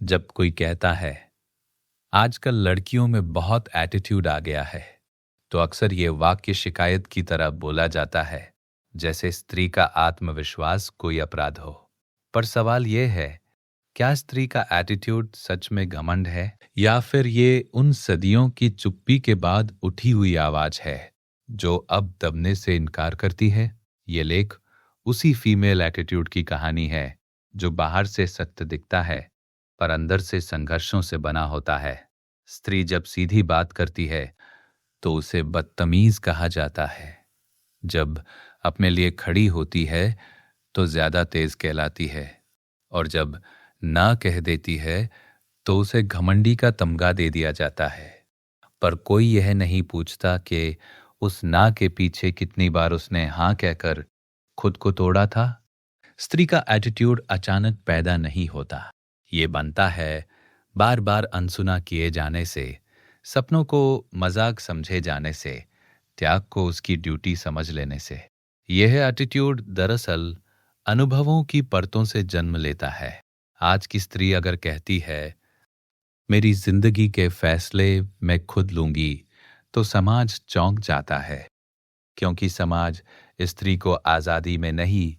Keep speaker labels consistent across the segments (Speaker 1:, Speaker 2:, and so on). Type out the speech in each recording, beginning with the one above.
Speaker 1: जब कोई कहता है आजकल लड़कियों में बहुत एटीट्यूड आ गया है, तो अक्सर ये वाक्य शिकायत की तरह बोला जाता है, जैसे स्त्री का आत्मविश्वास कोई अपराध हो। पर सवाल ये है, क्या स्त्री का एटीट्यूड सच में घमंड है, या फिर ये उन सदियों की चुप्पी के बाद उठी हुई आवाज है जो अब दबने से इनकार करती है? ये लेख उसी फीमेल एटीट्यूड की कहानी है जो बाहर से सत्य दिखता है पर अंदर से संघर्षों से बना होता है। स्त्री जब सीधी बात करती है तो उसे बदतमीज कहा जाता है। जब अपने लिए खड़ी होती है तो ज्यादा तेज कहलाती है, और जब ना कह देती है तो उसे घमंडी का तमगा दे दिया जाता है। पर कोई यह नहीं पूछता कि उस ना के पीछे कितनी बार उसने हाँ कहकर खुद को तोड़ा था। स्त्री का एटीट्यूड अचानक पैदा नहीं होता, ये बनता है बार बार अनसुना किए जाने से, सपनों को मजाक समझे जाने से, त्याग को उसकी ड्यूटी समझ लेने से। यह एटीट्यूड दरअसल अनुभवों की परतों से जन्म लेता है। आज की स्त्री अगर कहती है मेरी जिंदगी के फैसले मैं खुद लूंगी, तो समाज चौंक जाता है, क्योंकि समाज स्त्री को आजादी में नहीं,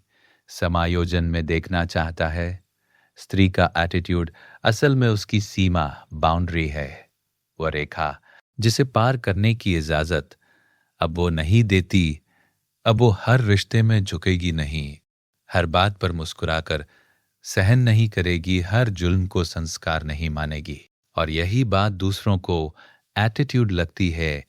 Speaker 1: समायोजन में देखना चाहता है। स्त्री का एटीट्यूड असल में उसकी सीमा, बाउंड्री है, वह रेखा जिसे पार करने की इजाजत अब वो नहीं देती। अब वो हर रिश्ते में झुकेगी नहीं, हर बात पर मुस्कुराकर सहन नहीं करेगी, हर जुल्म को संस्कार नहीं मानेगी। और यही बात दूसरों को एटीट्यूड लगती है।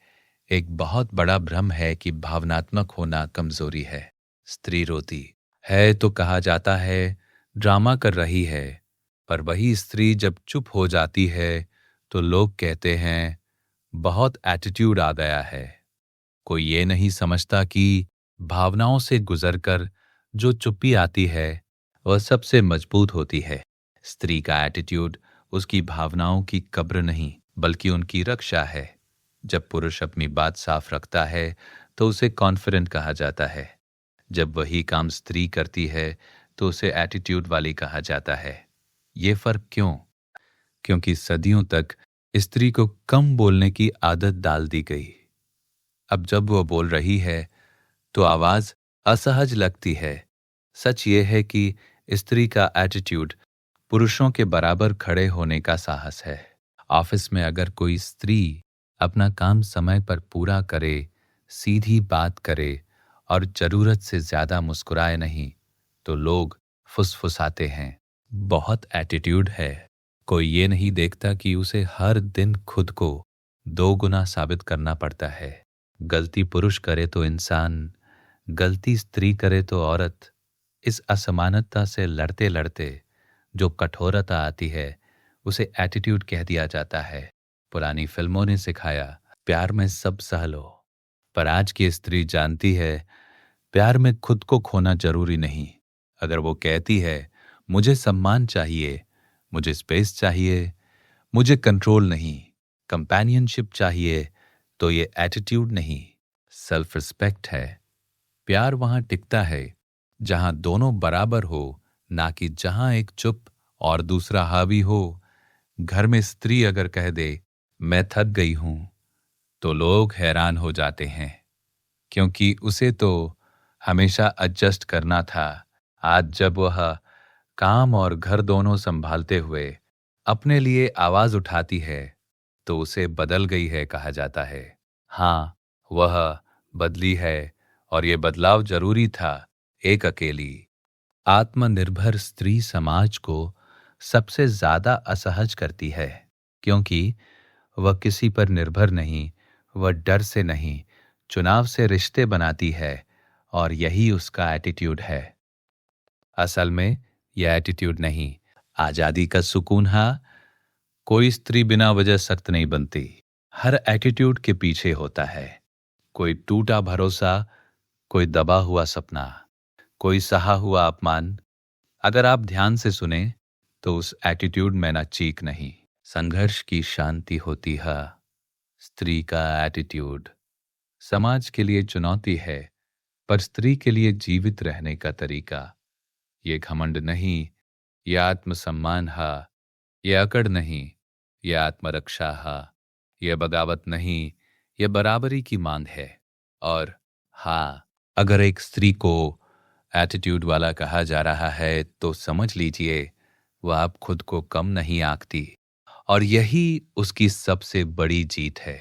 Speaker 1: एक बहुत बड़ा भ्रम है कि भावनात्मक होना कमजोरी है। स्त्री रोती है तो कहा जाता है ड्रामा कर रही है, पर वही स्त्री जब चुप हो जाती है तो लोग कहते हैं बहुत एटीट्यूड आ गया है। कोई ये नहीं समझता कि भावनाओं से गुजरकर जो चुप्पी आती है वह सबसे मजबूत होती है। स्त्री का एटीट्यूड उसकी भावनाओं की कब्र नहीं, बल्कि उनकी रक्षा है। जब पुरुष अपनी बात साफ रखता है तो उसे कॉन्फिडेंट कहा जाता है। जब वही काम स्त्री करती है तो उसे एटीट्यूड वाली कहा जाता है। ये फर्क क्यों? क्योंकि सदियों तक स्त्री को कम बोलने की आदत डाल दी गई। अब जब वह बोल रही है तो आवाज असहज लगती है। सच ये है कि स्त्री का एटीट्यूड पुरुषों के बराबर खड़े होने का साहस है। ऑफिस में अगर कोई स्त्री अपना काम समय पर पूरा करे, सीधी बात करे और जरूरत से ज्यादा मुस्कुराए नहीं, तो लोग फुसफुसाते हैं, बहुत एटीट्यूड है। कोई ये नहीं देखता कि उसे हर दिन खुद को 2 गुना साबित करना पड़ता है। गलती पुरुष करे तो इंसान, गलती स्त्री करे तो औरत। इस असमानता से लड़ते लड़ते जो कठोरता आती है उसे एटीट्यूड कह दिया जाता है। पुरानी फिल्मों ने सिखाया प्यार में सब सह लो, पर आज की स्त्री जानती है प्यार में खुद को खोना जरूरी नहीं। अगर वो कहती है मुझे सम्मान चाहिए, मुझे स्पेस चाहिए, मुझे कंट्रोल नहीं, कंपेनियनशिप चाहिए, तो ये एटीट्यूड नहीं, सेल्फ रिस्पेक्ट है। प्यार वहां टिकता है जहां दोनों बराबर हो, ना कि जहां एक चुप और दूसरा हावी हो। घर में स्त्री अगर कह दे मैं थक गई हूं, तो लोग हैरान हो जाते हैं, क्योंकि उसे तो हमेशा एडजस्ट करना था। आज जब वह काम और घर दोनों संभालते हुए अपने लिए आवाज उठाती है तो उसे बदल गई है कहा जाता है। हाँ, वह बदली है, और ये बदलाव जरूरी था। एक अकेली आत्मनिर्भर स्त्री समाज को सबसे ज्यादा असहज करती है, क्योंकि वह किसी पर निर्भर नहीं, वह डर से नहीं, चुनाव से रिश्ते बनाती है, और यही उसका एटीट्यूड है। असल में यह एटीट्यूड नहीं, आजादी का सुकून है। कोई स्त्री बिना वजह सख्त नहीं बनती। हर एटीट्यूड के पीछे होता है कोई टूटा भरोसा, कोई दबा हुआ सपना, कोई सहा हुआ अपमान। अगर आप ध्यान से सुने तो उस एटीट्यूड में ना चीख नहीं, संघर्ष की शांति होती है। स्त्री का एटीट्यूड समाज के लिए चुनौती है, पर स्त्री के लिए जीवित रहने का तरीका। ये घमंड नहीं, ये आत्मसम्मान है। ये अकड़ नहीं, ये आत्मरक्षा है, ये बगावत नहीं, ये बराबरी की मांग है। और हाँ, अगर एक स्त्री को एटीट्यूड वाला कहा जा रहा है तो समझ लीजिए वह आप खुद को कम नहीं आंकती, और यही उसकी सबसे बड़ी जीत है।